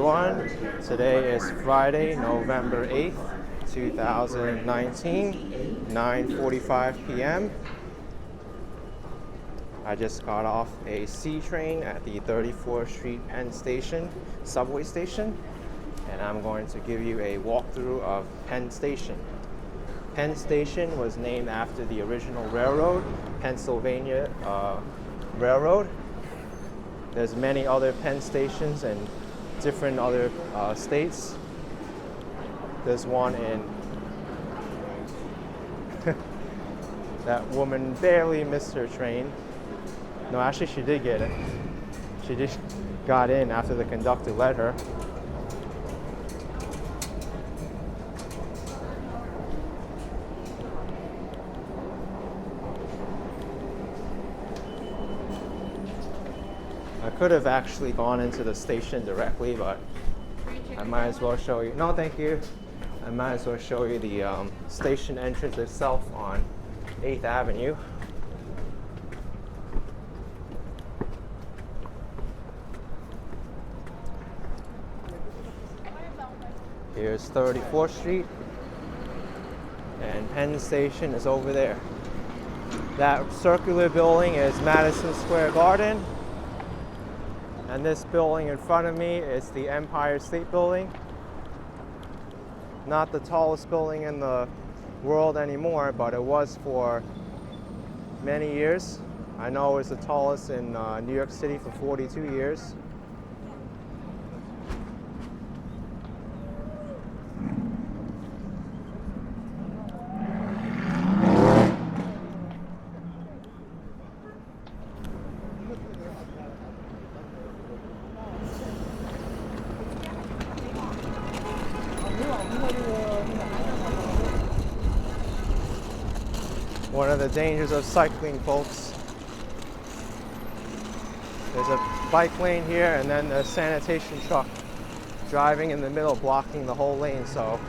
everyone. Today is Friday, November 8th, 2019, 9:45 p.m. I just got off a C train at the 34th Street Penn Station subway station, and I'm going to give you a walkthrough of Penn Station. Penn Station was named after the original railroad, Pennsylvania Railroad. There's many other Penn Stations in different other states. There's one in that woman barely missed her train. No, actually she did get it. She just got in after the conductor let her. I could have actually gone into the station directly, but I might as well show you. No, thank you. I might as well show you the station entrance itself on 8th Avenue. Here's 34th Street, and Penn Station is over there. That circular building is Madison Square Garden. And this building in front of me is the Empire State Building. Not the tallest building in the world anymore, but it was for many years. I know it was the tallest in New York City for 42 years. One of the dangers of cycling, folks. There's a bike lane here, and then the sanitation truck driving in the middle, blocking the whole lane, so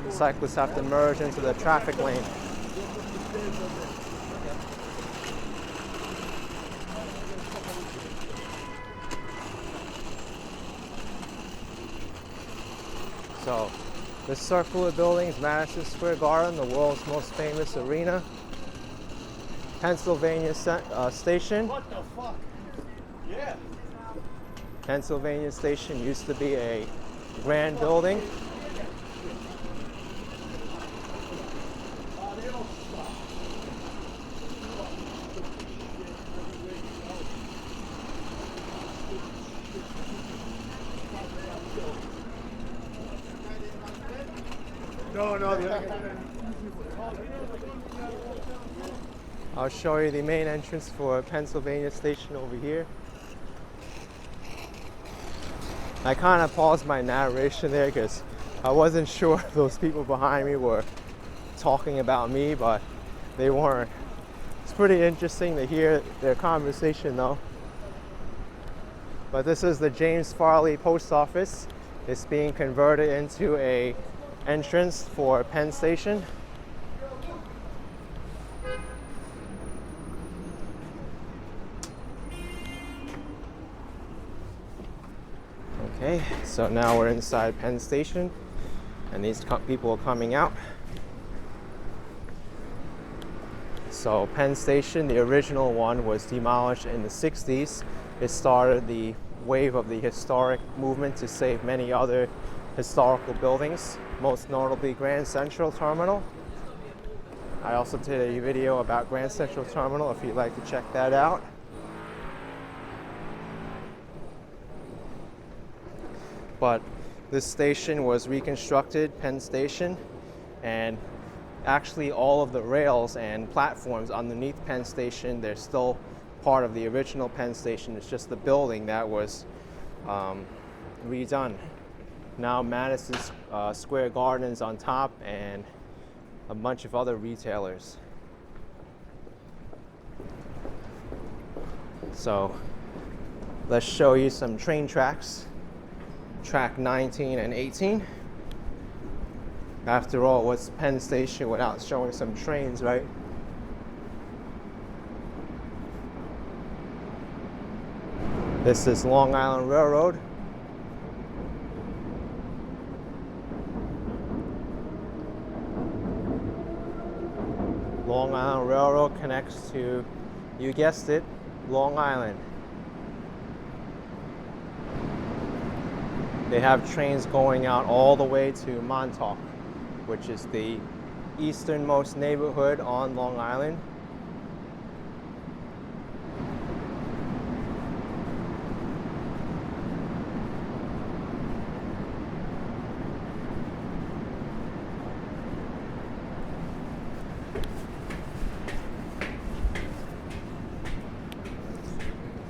cyclists have to merge into the traffic lane. So, this circular building is Madison Square Garden, the world's most famous arena. Pennsylvania Station. What the fuck? Yeah. Pennsylvania Station used to be a grand building. No. I'll show you the main entrance for Pennsylvania Station over here. I kind of paused my narration there because I wasn't sure if those people behind me were talking about me, but they weren't. It's pretty interesting to hear their conversation though. But this is the James Farley Post Office. It's being converted into a entrance for Penn Station. Okay, so now we're inside Penn Station, and these people are coming out. So Penn Station, the original one, was demolished in the 60s. It started the wave of the historic movement to save many other historical buildings, most notably Grand Central Terminal. I also did a video about Grand Central Terminal if you'd like to check that out. But this station was reconstructed, Penn Station, and actually all of the rails and platforms underneath Penn Station, they're still part of the original Penn Station. It's just the building that was redone. Now Madison Square Garden's on top, and a bunch of other retailers. So let's show you some train tracks. Track 19 and 18. After all, what's Penn Station without showing some trains, right? This is Long Island Railroad. Long Island Railroad connects to, you guessed it, Long Island. They have trains going out all the way to Montauk, which is the easternmost neighborhood on Long Island.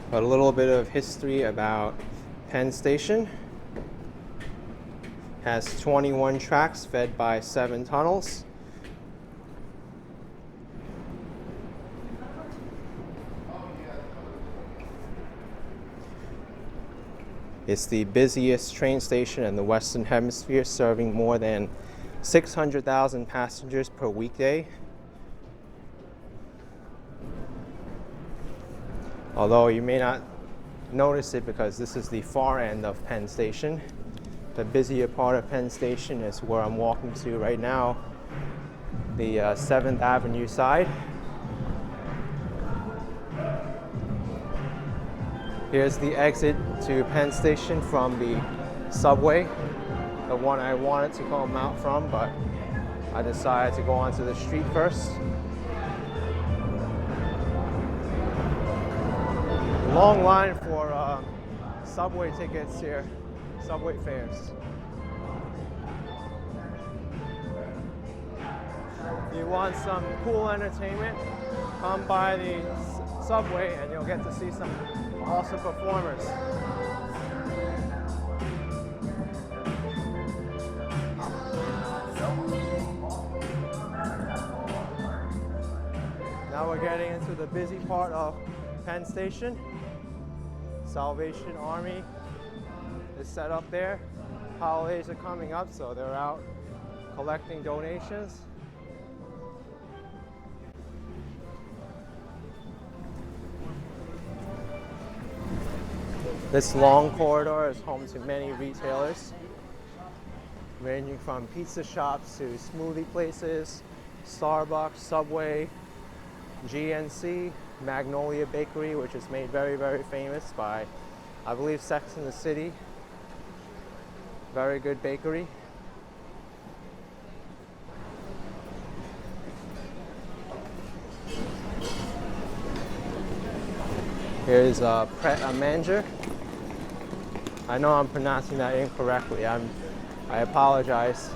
But a little bit of history about Penn Station. Has 21 tracks fed by 7 tunnels. It's the busiest train station in the Western Hemisphere, serving more than 600,000 passengers per weekday. Although you may not notice it because this is the far end of Penn Station. The busier part of Penn Station is where I'm walking to right now, the 7th Avenue side. Here's the exit to Penn Station from the subway, the one I wanted to come out from, but I decided to go onto the street first. Long line for subway tickets here, subway fares. If you want some cool entertainment, come by the subway and you'll get to see some awesome performers. Now we're getting into the busy part of Penn Station. Salvation Army is set up there. Holidays are coming up, so they're out collecting donations. This long corridor is home to many retailers, ranging from pizza shops to smoothie places, Starbucks, Subway, GNC, Magnolia Bakery, which is made very, very famous by, I believe, Sex and the City. Very good bakery. Here's Pret a Manger. I know I'm pronouncing that incorrectly. I apologize.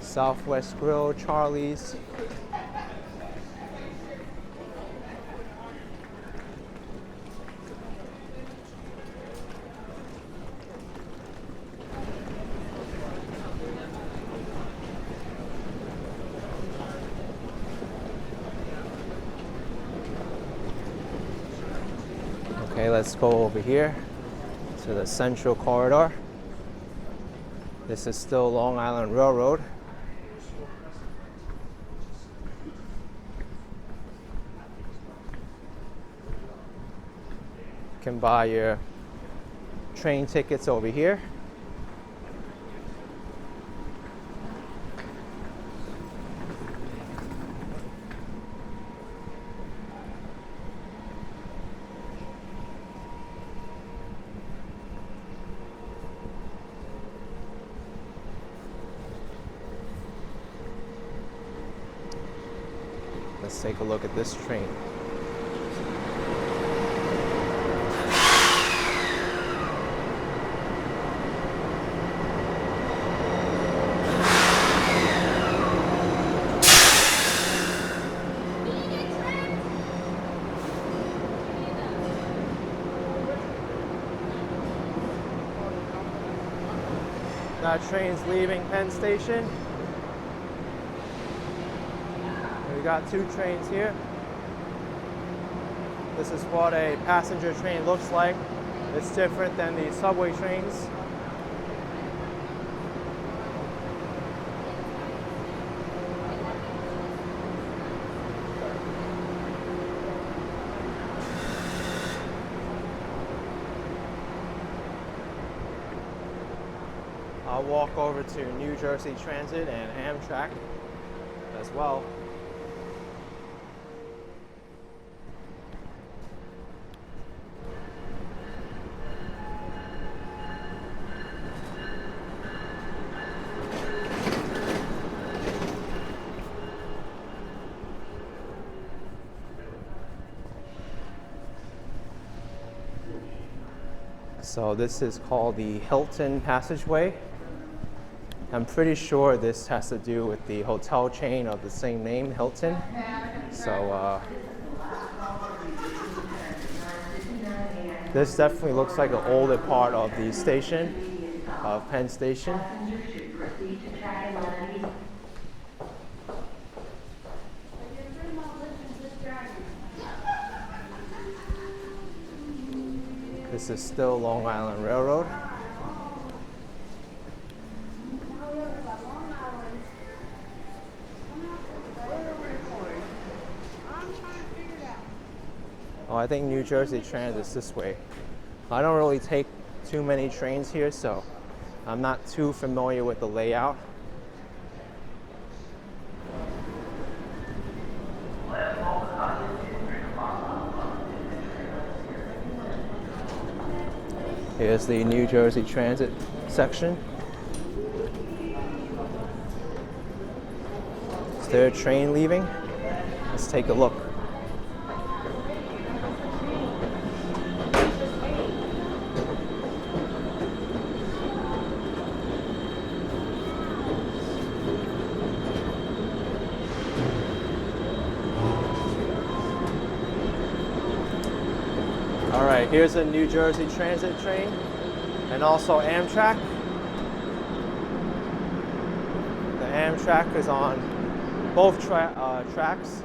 Southwest Grill, Charlie's. Okay, let's go over here to the Central Corridor. This is still Long Island Railroad. You can buy your train tickets over here. Let's take a look at this train. That train's leaving Penn Station. We got 2 trains here. This is what a passenger train looks like. It's different than the subway trains. I'll walk over to New Jersey Transit and Amtrak as well. So this is called the Hilton Passageway. I'm pretty sure this has to do with the hotel chain of the same name, Hilton. So this definitely looks like an older part of the station, of Penn Station. This is still Long Island Railroad. Oh, I think New Jersey Transit is this way. I don't really take too many trains here, so I'm not too familiar with the layout. Here's the New Jersey Transit section. Is there a train leaving? Let's take a look. All right, here's a New Jersey Transit train and also Amtrak. The Amtrak is on both tracks,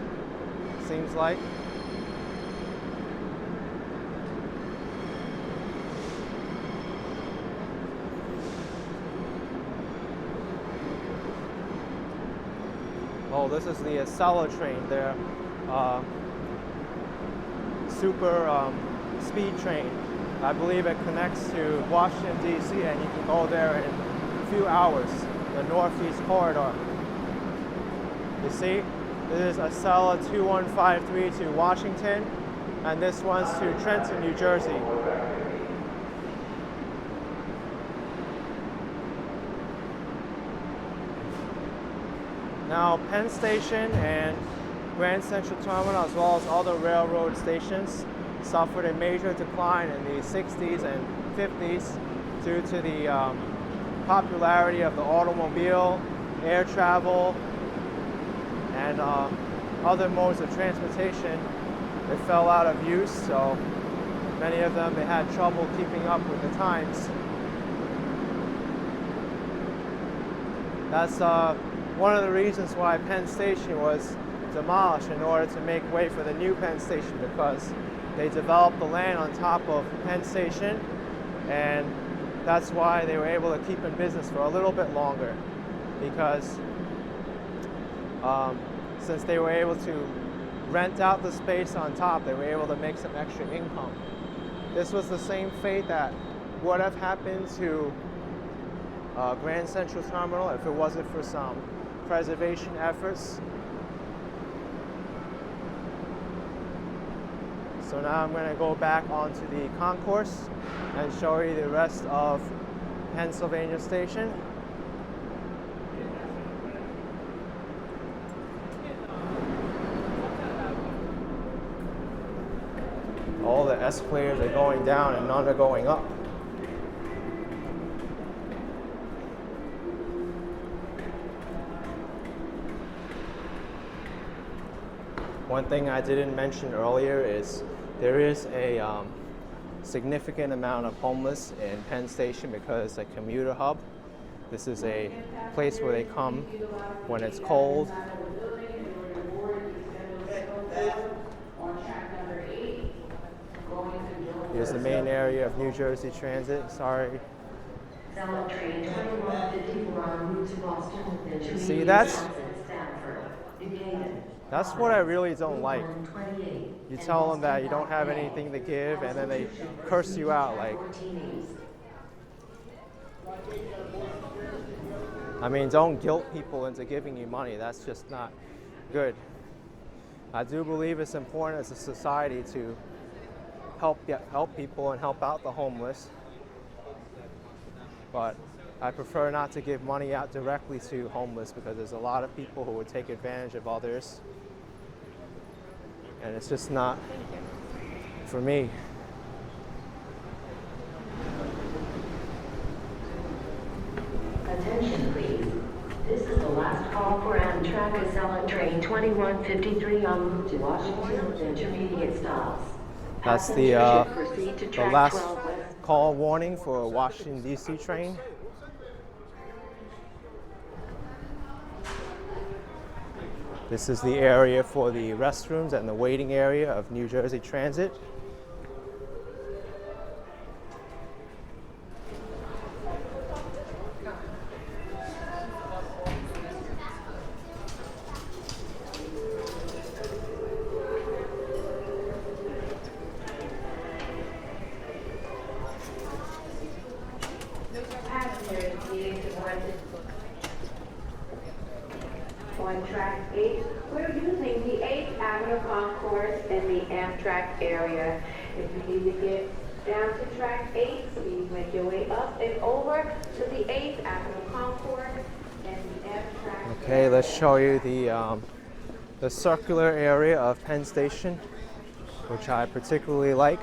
seems like. Oh, this is the Acela train. They're super speed train. I believe it connects to Washington, D.C., and you can go there in a few hours, the Northeast Corridor. You see, this is Acela 2153 to Washington, and this one's to Trenton, New Jersey. Now, Penn Station and Grand Central Terminal, as well as other railroad stations, suffered a major decline in the 60s and 50s due to the popularity of the automobile, air travel, and other modes of transportation. They fell out of use, so many of them, they had trouble keeping up with the times. That's one of the reasons why Penn Station was demolished in order to make way for the new Penn Station, because they developed the land on top of Penn Station, and that's why they were able to keep in business for a little bit longer, because since they were able to rent out the space on top, they were able to make some extra income. This was the same fate that would have happened to Grand Central Terminal if it wasn't for some preservation efforts. So now I'm going to go back onto the concourse and show you the rest of Pennsylvania Station. All the escalators are going down and none are going up. One thing I didn't mention earlier is there is a significant amount of homeless in Penn Station because it's a commuter hub. This is a place where they come when it's cold. Here's the main area of New Jersey Transit. Sorry. See, that's what I really don't like. You tell them that you don't have anything to give, and then they curse you out like. I mean, don't guilt people into giving you money. That's just not good. I do believe it's important as a society to help people and help out the homeless. But I prefer not to give money out directly to homeless because there's a lot of people who would take advantage of others. And it's just not for me. Attention please. This is the last call for Amtrak Acela train 2153 en route to Washington with intermediate stops. That's the last call warning for a Washington, D.C. train. This is the area for the restrooms and the waiting area of New Jersey Transit. On track 8, we're using the 8th Avenue concourse in the Amtrak area. If you need to get down to track 8, please make your way up and over to the 8th Avenue concourse and the Amtrak. Okay, let's show you the circular area of Penn Station, which I particularly like.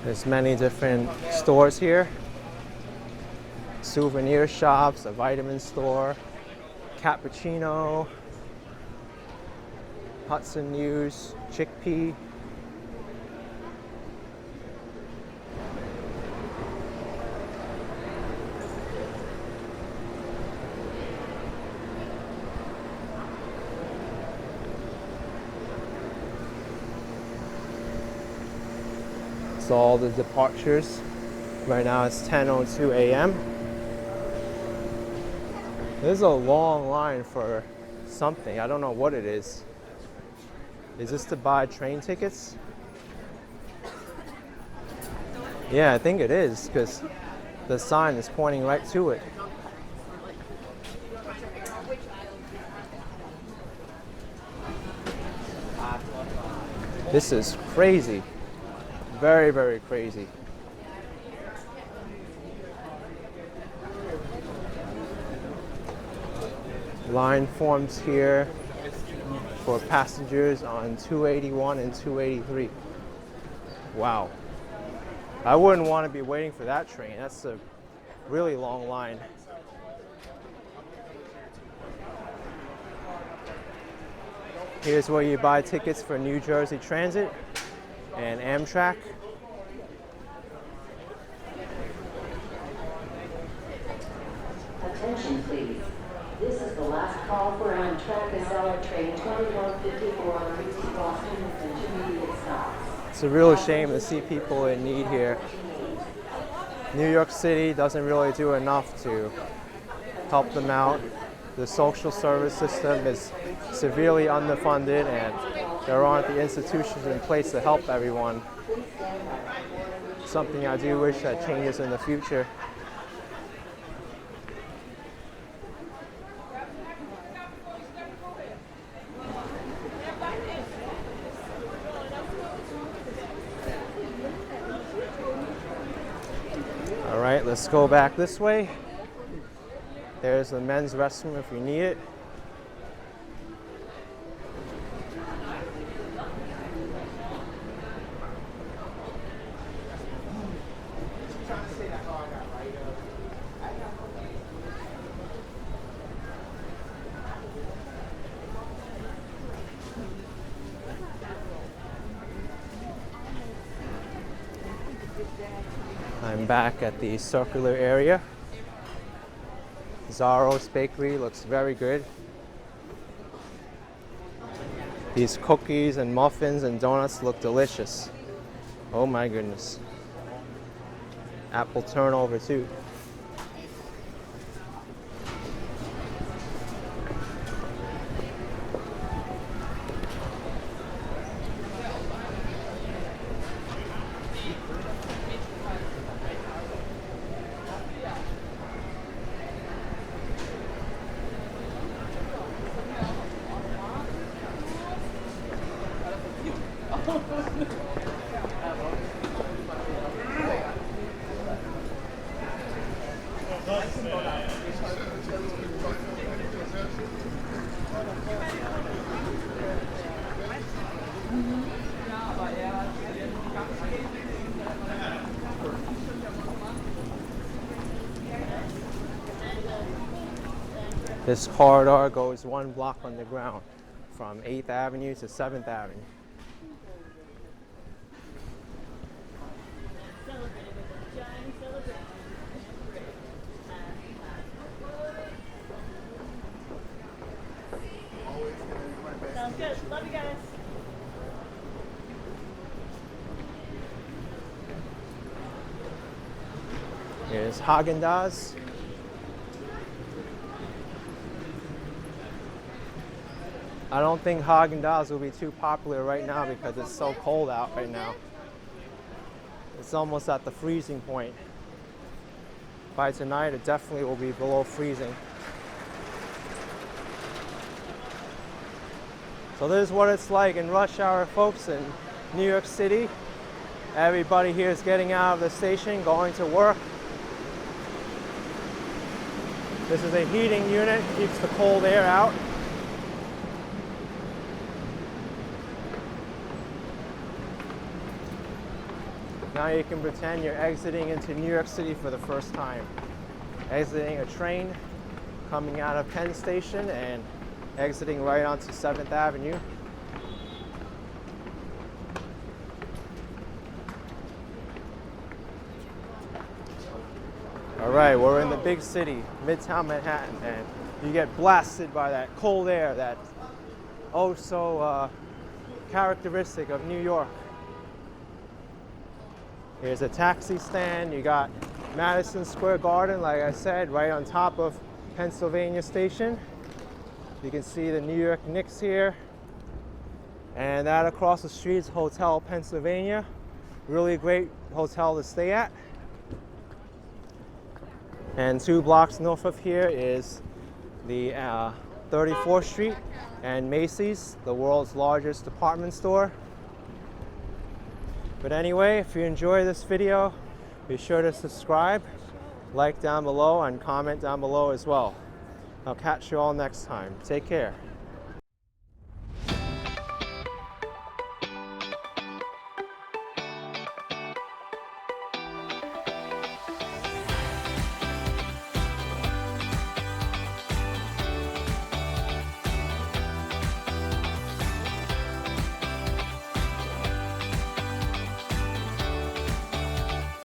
There's many different stores here. Souvenir shops, a vitamin store, cappuccino, Hudson News, chickpea. It's all the departures. Right now it's 10:02 a.m. There's a long line for something. I don't know what it is. Is this to buy train tickets? Yeah, I think it is because the sign is pointing right to it. This is crazy. Very, very crazy. Line forms here for passengers on 281 and 283. Wow. I wouldn't want to be waiting for that train. That's a really long line. Here's where you buy tickets for New Jersey Transit and Amtrak. Attention please. This is the last call for Amtrak Acela train 2154 en route to Boston with intermediate stops. It's a real shame to see people in need here. New York City doesn't really do enough to help them out. The social service system is severely underfunded and there aren't the institutions in place to help everyone. Something I do wish that changes in the future. All right, let's go back this way. There's the men's restroom if you need it. I'm back at the circular area. ⁴ Bakery looks very good. These cookies and muffins and donuts look delicious. Oh my goodness. Apple turnover too. This corridor goes 1 block underground from 8th Avenue to 7th Avenue. Sounds good. Love you guys. Here's Haagen-Dazs. I don't think Haagen-Dazs will be too popular right now because it's so cold out right now. It's almost at the freezing point. By tonight, it definitely will be below freezing. So this is what it's like in rush hour, folks, in New York City. Everybody here is getting out of the station, going to work. This is a heating unit, keeps the cold air out. Now you can pretend you're exiting into New York City for the first time. Exiting a train, coming out of Penn Station and exiting right onto 7th Avenue. All right, we're in the big city, Midtown Manhattan, and you get blasted by that cold air that oh so characteristic of New York. Here's a taxi stand. You got Madison Square Garden, like I said, right on top of Pennsylvania Station. You can see the New York Knicks here. And that across the street is Hotel Pennsylvania. Really great hotel to stay at. And 2 blocks north of here is the 34th Street and Macy's, the world's largest department store. But anyway, if you enjoy this video, be sure to subscribe, like down below, and comment down below as well. I'll catch you all next time. Take care.